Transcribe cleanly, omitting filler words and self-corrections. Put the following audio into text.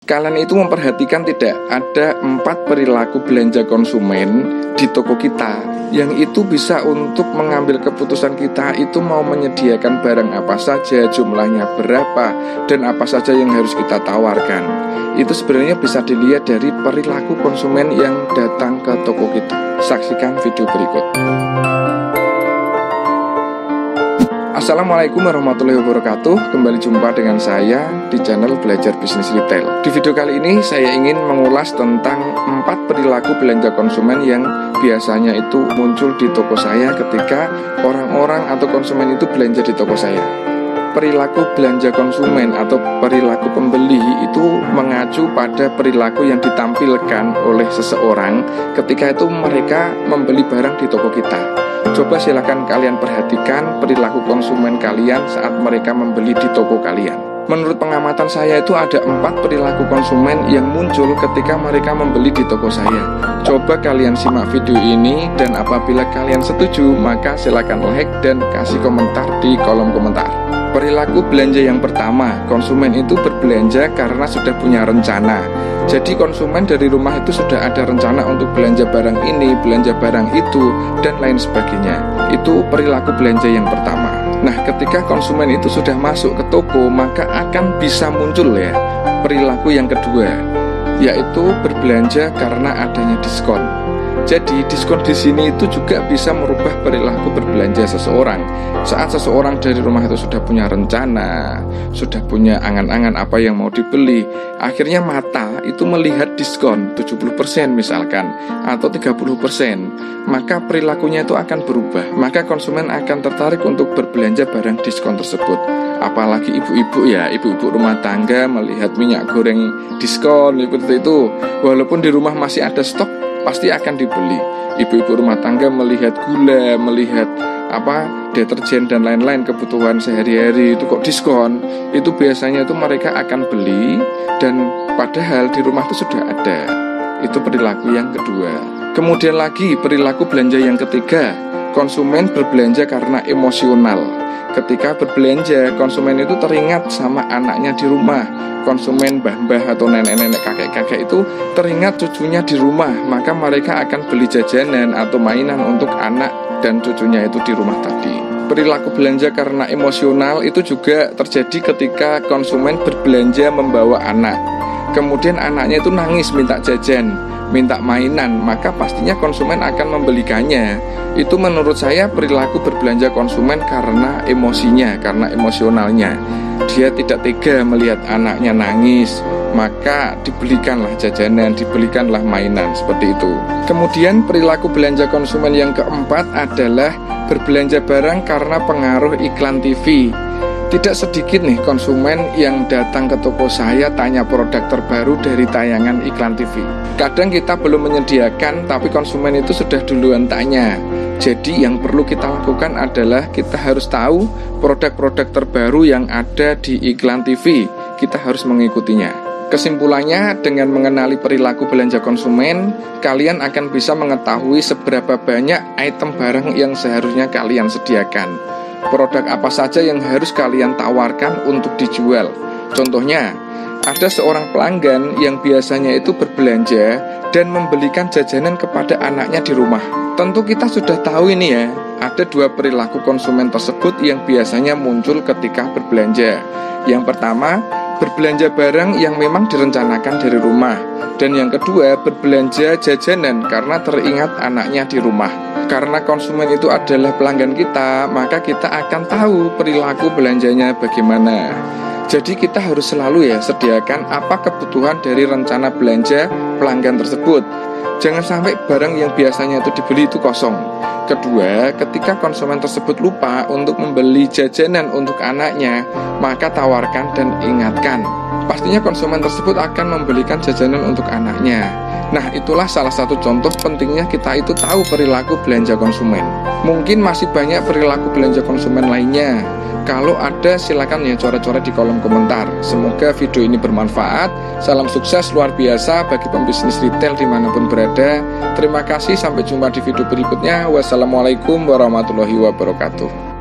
Kalian itu memperhatikan tidak? Ada 4 perilaku belanja konsumen di toko kita yang itu bisa untuk mengambil keputusan kita itu mau menyediakan barang apa saja, jumlahnya berapa, dan apa saja yang harus kita tawarkan. Itu sebenarnya bisa dilihat dari perilaku konsumen yang datang ke toko kita. Saksikan video berikut. Assalamualaikum warahmatullahi wabarakatuh. Kembali jumpa dengan saya di channel Belajar Bisnis Retail. Di video kali ini saya ingin mengulas tentang 4 perilaku belanja konsumen yang biasanya itu muncul di toko saya ketika orang-orang atau konsumen itu belanja di toko saya. Perilaku belanja konsumen atau perilaku pembeli itu mengacu pada perilaku yang ditampilkan oleh seseorang ketika itu mereka membeli barang di toko kita. Coba silakan kalian perhatikan perilaku konsumen kalian saat mereka membeli di toko kalian. Menurut pengamatan saya itu ada 4 perilaku konsumen yang muncul ketika mereka membeli di toko saya. Coba kalian simak video ini dan apabila kalian setuju maka silakan like dan kasih komentar di kolom komentar. Perilaku belanja yang pertama, konsumen itu berbelanja karena sudah punya rencana. Jadi konsumen dari rumah itu sudah ada rencana untuk belanja barang ini, belanja barang itu, dan lain sebagainya. Itu perilaku belanja yang pertama. Nah, ketika konsumen itu sudah masuk ke toko, maka akan bisa muncul ya perilaku yang kedua, yaitu berbelanja karena adanya diskon. Jadi diskon di sini itu juga bisa merubah perilaku berbelanja seseorang. Saat seseorang dari rumah itu sudah punya rencana, sudah punya angan-angan apa yang mau dibeli, akhirnya mata itu melihat diskon 70% misalkan atau 30%, maka perilakunya itu akan berubah. Maka konsumen akan tertarik untuk berbelanja barang diskon tersebut. Apalagi ibu-ibu ya, ibu-ibu rumah tangga melihat minyak goreng diskon seperti itu, walaupun di rumah masih ada stok, pasti akan dibeli. Ibu-ibu rumah tangga melihat gula, melihat deterjen dan lain-lain kebutuhan sehari-hari itu kok diskon, itu biasanya itu mereka akan beli dan padahal di rumah itu sudah ada. Itu perilaku yang kedua. Kemudian lagi perilaku belanja yang ketiga, konsumen berbelanja karena emosional. Ketika berbelanja, konsumen itu teringat sama anaknya di rumah. Konsumen mbah-mbah atau nenek-nenek, kakek-kakek itu teringat cucunya di rumah, maka mereka akan beli jajanan atau mainan untuk anak dan cucunya itu di rumah tadi. Perilaku belanja karena emosional itu juga terjadi ketika konsumen berbelanja membawa anak. Kemudian anaknya itu nangis minta jajan, minta mainan, maka pastinya konsumen akan membelikannya. Itu menurut saya perilaku berbelanja konsumen karena emosinya, karena emosionalnya. Dia tidak tega melihat anaknya nangis, maka dibelikanlah jajanan, dibelikanlah mainan, seperti itu. Kemudian perilaku belanja konsumen yang keempat adalah berbelanja barang karena pengaruh iklan TV. Tidak sedikit nih konsumen yang datang ke toko saya tanya produk terbaru dari tayangan iklan TV. Kadang kita belum menyediakan, tapi konsumen itu sudah duluan tanya. Jadi yang perlu kita lakukan adalah kita harus tahu produk-produk terbaru yang ada di iklan TV. Kita harus mengikutinya. Kesimpulannya, dengan mengenali perilaku belanja konsumen, kalian akan bisa mengetahui seberapa banyak item barang yang seharusnya kalian sediakan. Produk apa saja yang harus kalian tawarkan untuk dijual. Contohnya, ada seorang pelanggan yang biasanya itu berbelanja dan membelikan jajanan kepada anaknya di rumah. Tentu kita sudah tahu ini ya, ada 2 perilaku konsumen tersebut yang biasanya muncul ketika berbelanja. Yang pertama, berbelanja barang yang memang direncanakan dari rumah. Dan yang kedua, berbelanja jajanan karena teringat anaknya di rumah. Karena konsumen itu adalah pelanggan kita, maka kita akan tahu perilaku belanjanya bagaimana. Jadi kita harus selalu ya sediakan apa kebutuhan dari rencana belanja pelanggan tersebut. Jangan sampai barang yang biasanya itu dibeli itu kosong. Kedua, ketika konsumen tersebut lupa untuk membeli jajanan untuk anaknya, maka tawarkan dan ingatkan. Pastinya konsumen tersebut akan membelikan jajanan untuk anaknya. Nah, itulah salah satu contoh pentingnya kita itu tahu perilaku belanja konsumen. Mungkin masih banyak perilaku belanja konsumen lainnya. Kalau ada silakan ya coret-coret di kolom komentar. Semoga video ini bermanfaat. Salam sukses luar biasa bagi pembisnis retail dimanapun berada. Terima kasih, sampai jumpa di video berikutnya. Wassalamualaikum warahmatullahi wabarakatuh.